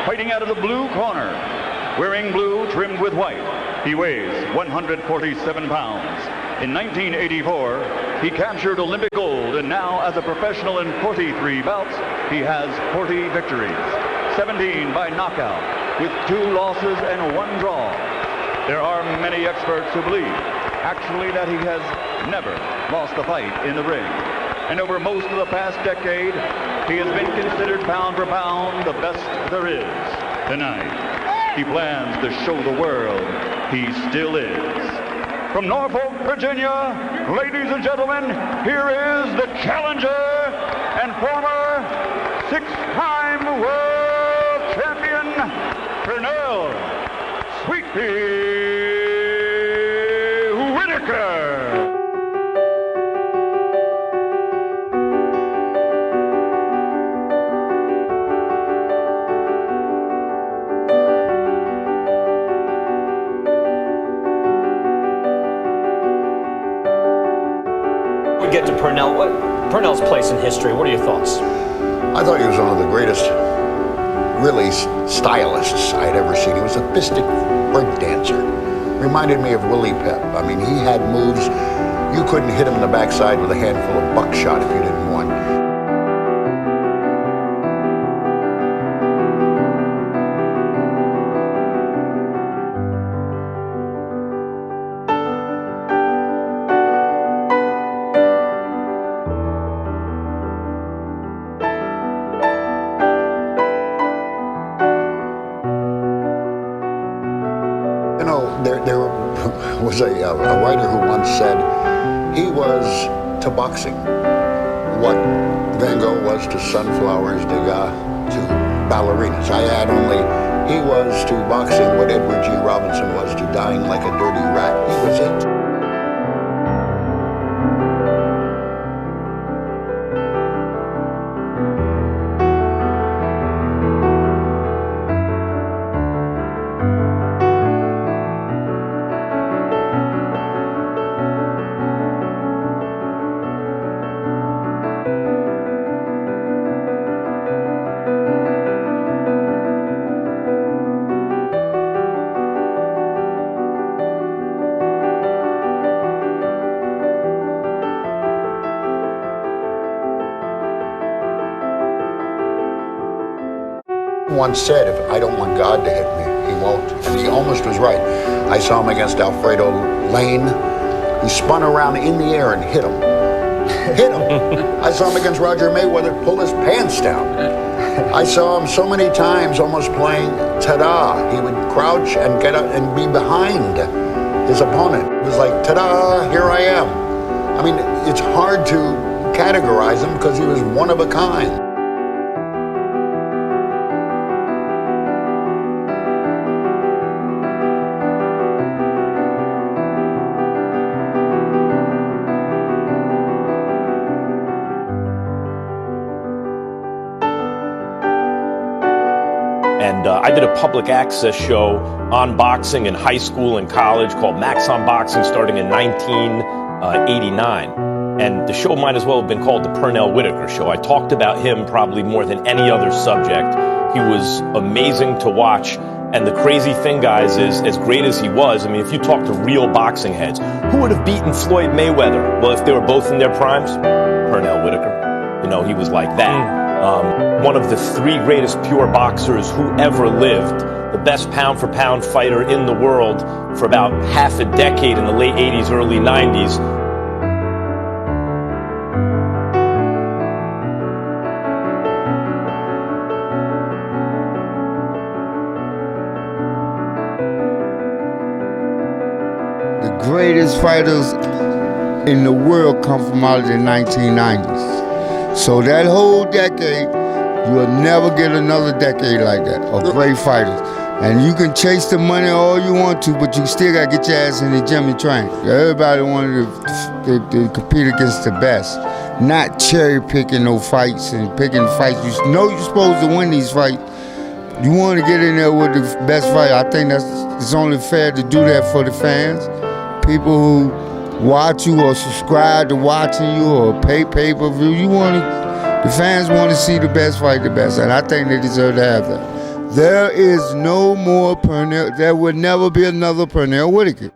fighting out of the blue corner. Wearing blue trimmed with white, he weighs 147 pounds. In 1984, he captured Olympic gold, and now as a professional in 43 bouts, he has 40 victories, 17 by knockout, with 2 losses and 1 draw. There are many experts who believe, actually, that he has never lost a fight in the ring. And over most of the past decade, he has been considered pound for pound the best there is. Tonight, he plans to show the world he still is. From Norfolk, Virginia, ladies and gentlemen, here is the challenger and former 6-time world champion, Pernell Whitaker. We get to Pernell. Pernell's place in history, what are your thoughts? I thought he was one of the greatest, really, stylists I had ever seen. He was a fistic break dancer. Reminded me of Willie Pep. I mean, he had moves. You couldn't hit him in the backside with a handful of buckshot if you didn't want. You know, there was a writer who once said he was to boxing what Van Gogh was to sunflowers, Degas to ballerinas. I add only he was to boxing what Edward G. Robinson was to dying like a dirty rat. He was it. Once said, if I don't want God to hit me, he won't. And he almost was right. I saw him against Alfredo Lane. He spun around in the air and hit him. Hit him. I saw him against Roger Mayweather pull his pants down. I saw him so many times almost playing ta-da. He would crouch and get up and be behind his opponent. It was like, ta-da, here I am. I mean, it's hard to categorize him because he was one of a kind. And I did a public access show on boxing in high school and college called Max on Boxing starting in 1989. And the show might as well have been called the Pernell Whitaker Show. I talked about him probably more than any other subject. He was amazing to watch. And the crazy thing, guys, is as great as he was, I mean, if you talk to real boxing heads, who would have beaten Floyd Mayweather? Well, if they were both in their primes, Pernell Whitaker. You know, he was like that. One of the 3 greatest pure boxers who ever lived, the best pound-for-pound fighter in the world for about half a decade in the late 80s, early 90s. The greatest fighters in the world come from out of the 1990s. So that whole decade, you'll never get another decade like that of great fighters. And you can chase the money all you want to, but you still gotta get your ass in the gym and train. Everybody wanted to compete against the best, not cherry picking no fights and picking fights. You know you're supposed to win these fights. You want to get in there with the best fight. I think it's only fair to do that for the fans, people who watch you or subscribe to watching you or pay pay-per-view. The fans want to see the best fight the best, and I think they deserve to have that. There is no more Pernell. There will never be another Pernell Whitaker.